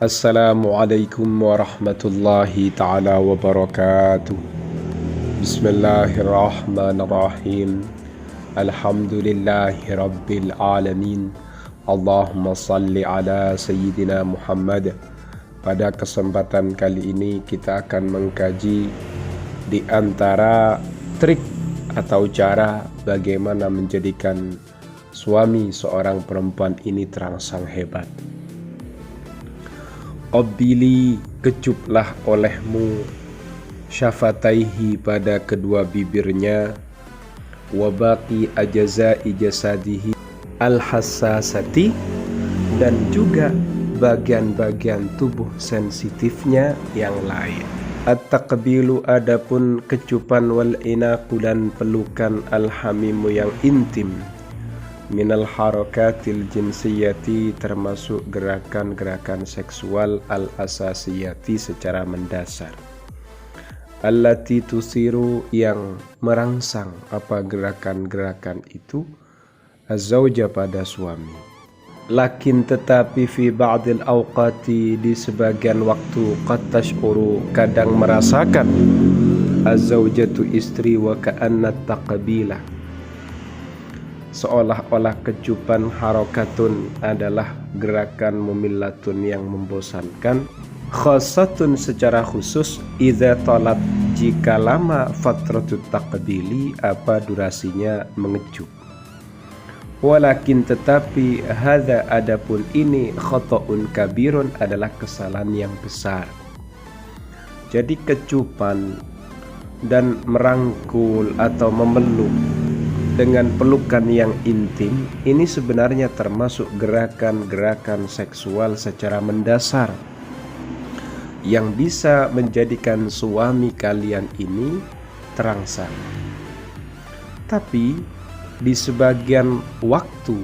Assalamualaikum warahmatullahi ta'ala wabarakatuh. Bismillahirrahmanirrahim. Alhamdulillahi rabbil alamin. Allahumma salli ala Sayyidina Muhammad. Pada kesempatan kali ini kita akan mengkaji di antara trik atau cara bagaimana menjadikan suami seorang perempuan ini terangsang hebat. Qabbili, kecuplah olehmu syafataihi, pada kedua bibirnya, wabaki ajazai jasadihi al-hassasati, dan juga bagian-bagian tubuh sensitifnya yang lain. At-taqbilu, adapun kecupan, wal inaku, dan pelukan, al-hamimu, yang intim, minal harakatil jinsiyati, termasuk gerakan-gerakan seksual al-asasiyati, secara mendasar, allati tusiru, yang merangsang apa gerakan-gerakan itu, az-zawja, pada suami. Lakin tetapi fi ba'dil awqati, di sebagian waktu, qad tash'uru, kadang merasakan, az-zawjatu, istri, wa ka'anna taqbilah, seolah-olah kecupan, harokatun, adalah gerakan, mumillatun, yang membosankan, khasatun, secara khusus, idza talat, jika lama, fatratut taqbili, apa durasinya mengecup. Walakin tetapi, hadza, adapun ini, khata'un kabirun, adalah kesalahan yang besar. Jadi kecupan dan merangkul atau memeluk dengan pelukan yang intim ini sebenarnya termasuk gerakan-gerakan seksual secara mendasar yang bisa menjadikan suami kalian ini terangsang. Tapi di sebagian waktu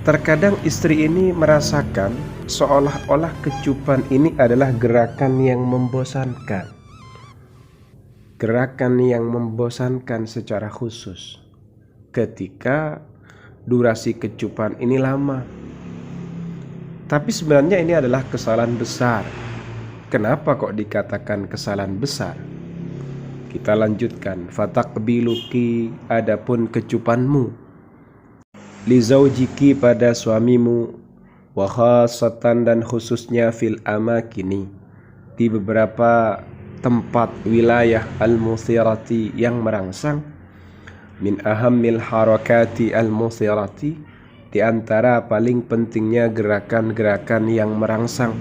terkadang istri ini merasakan seolah-olah kecupan ini adalah gerakan yang membosankan. Gerakan yang membosankan secara khusus ketika durasi kecupan ini lama. Tapi sebenarnya ini adalah kesalahan besar. Kenapa kok dikatakan kesalahan besar? Kita lanjutkan. Fataqbiluki, adapun kecupanmu, li zaujiki, pada suamimu, wa khasatan, dan khususnya, fil amakini, di beberapa tempat wilayah, al-muthirati, yang merangsang, min ahammil harakati al-muthirati, di antara paling pentingnya gerakan-gerakan yang merangsang,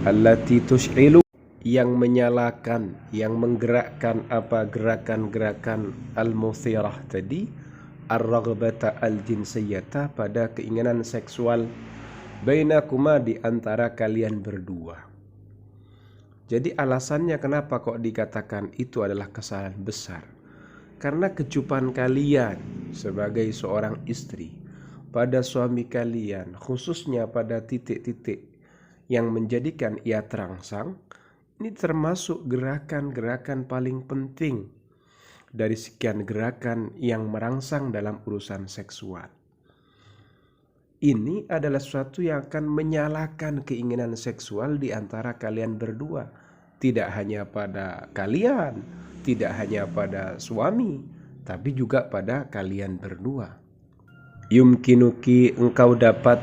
allati tush'ilu, yang menyalakan, yang menggerakkan apa gerakan-gerakan al-muthirah tadi, ar-raghbata al-jinsiyata, pada keinginan seksual, bainakuma, di antara kalian berdua. Jadi alasannya kenapa kok dikatakan itu adalah kesalahan besar? Karena kecupan kalian sebagai seorang istri pada suami kalian, khususnya pada titik-titik yang menjadikan ia terangsang, ini termasuk gerakan-gerakan paling penting dari sekian gerakan yang merangsang dalam urusan seksual. Ini adalah sesuatu yang akan menyalakan keinginan seksual di antara kalian berdua. Tidak hanya pada kalian, tidak hanya pada suami, tapi juga pada kalian berdua. Yumkinuki, engkau dapat,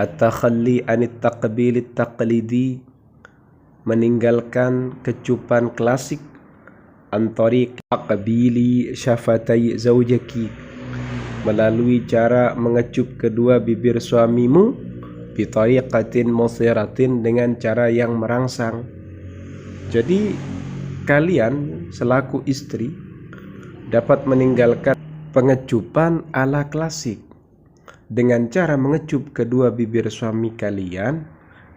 at-takhalli anit taqbilit taqlidi, meninggalkan kecupan klasik, antariq taqbili syafatai zaujaki, melalui cara mengecup kedua bibir suamimu, bitariqatin muthiratin, dengan cara yang merangsang. Jadi kalian selaku istri dapat meninggalkan pengecupan ala klasik dengan cara mengecup kedua bibir suami kalian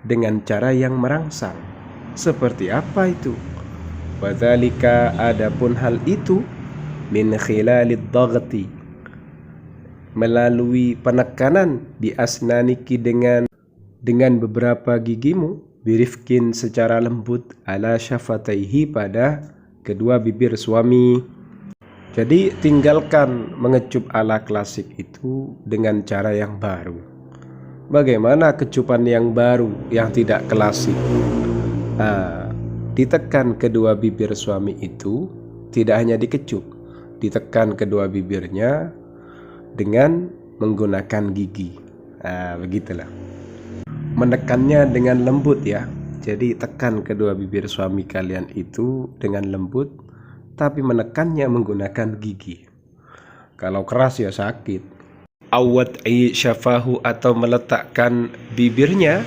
dengan cara yang merangsang. Seperti apa itu? Wadzalika, adapun hal itu, min khilalid dhaghti, melalui penekanan, di asnaniki, dengan beberapa gigimu, birifkin, secara lembut, ala syafataihi, pada kedua bibir suami. Jadi tinggalkan mengecup ala klasik itu dengan cara yang baru. Bagaimana kecupan yang baru, yang tidak klasik? Ditekan kedua bibir suami itu, tidak hanya dikecup, ditekan kedua bibirnya dengan menggunakan gigi. Begitulah. Menekannya dengan lembut ya. Jadi tekan kedua bibir suami kalian itu dengan lembut, tapi menekannya menggunakan gigi. Kalau keras ya sakit. Awwad'i syafahu, atau meletakkan bibirnya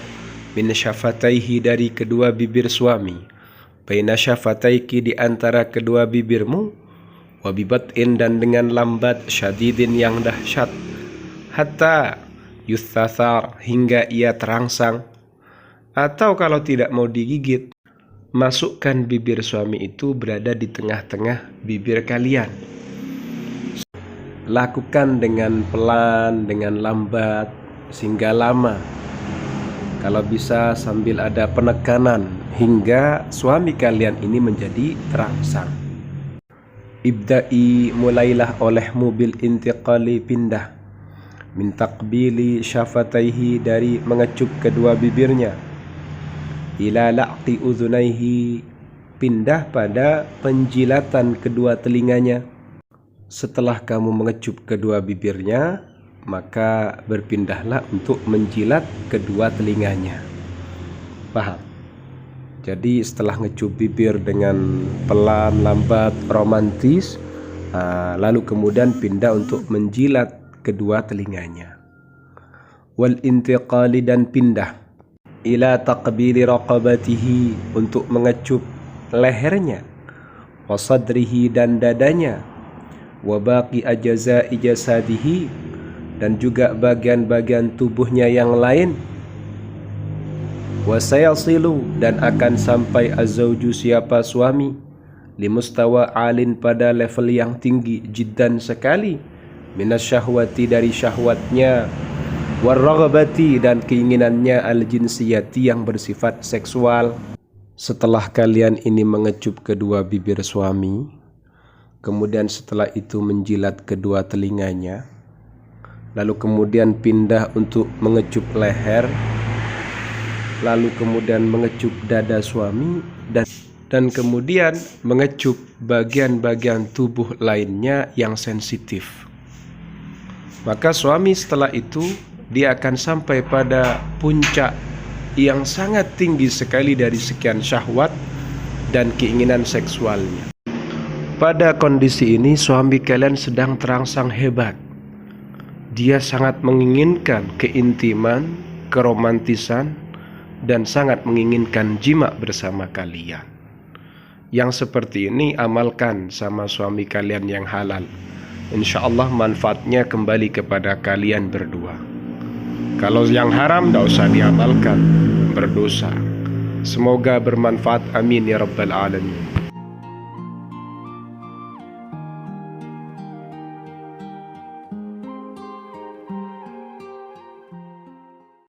min syafataihi, dari kedua bibir suami, baina syafataiki, di antara kedua bibirmu, wabibat'in, dan dengan lambat, syadidin, yang dahsyat, hatta yuthathar, hingga ia terangsang. Atau kalau tidak mau digigit, masukkan bibir suami itu berada di tengah-tengah bibir kalian. Lakukan dengan pelan, dengan lambat, sehingga lama. Kalau bisa sambil ada penekanan, hingga suami kalian ini menjadi terangsang. Ibda'i, mulailah olehmu bil intiqali, pindah, min taqbili syafataihi, dari mengecup kedua bibirnya, ila la'qi udhunaihi, pindah pada penjilatan kedua telinganya. Setelah kamu mengecup kedua bibirnya, maka berpindahlah untuk menjilat kedua telinganya. Paham? Jadi setelah ngecup bibir dengan pelan, lambat, romantis, lalu kemudian pindah untuk menjilat kedua telinganya. Wal intiqali, dan pindah, ila taqbili raqabatihi, untuk mengecup lehernya, wasadrihi, dan dadanya, wabaqi ajza'i jasadihi, dan juga bagian-bagian tubuhnya yang lain, wasayasilu, dan akan sampai azauju, siapa suami, limustawa alin, pada level yang tinggi, jiddan, sekali, minasyahwati, dari syahwatnya, warraghabati, dan keinginannya, al-jinsiyati, yang bersifat seksual. Setelah kalian ini mengecup kedua bibir suami, kemudian setelah itu menjilat kedua telinganya, lalu kemudian pindah untuk mengecup leher, lalu kemudian mengecup dada suami, dan kemudian mengecup bagian-bagian tubuh lainnya yang sensitif. Maka suami setelah itu dia akan sampai pada puncak yang sangat tinggi sekali dari sekian syahwat dan keinginan seksualnya. Pada kondisi ini suami kalian sedang terangsang hebat. Dia sangat menginginkan keintiman, keromantisan, dan sangat menginginkan jima bersama kalian. Yang seperti ini amalkan sama suami kalian yang halal. Insya Allah manfaatnya kembali kepada kalian berdua. Kalau yang haram tidak usah diamalkan, berdosa. Semoga bermanfaat, amin ya rabbal alamin.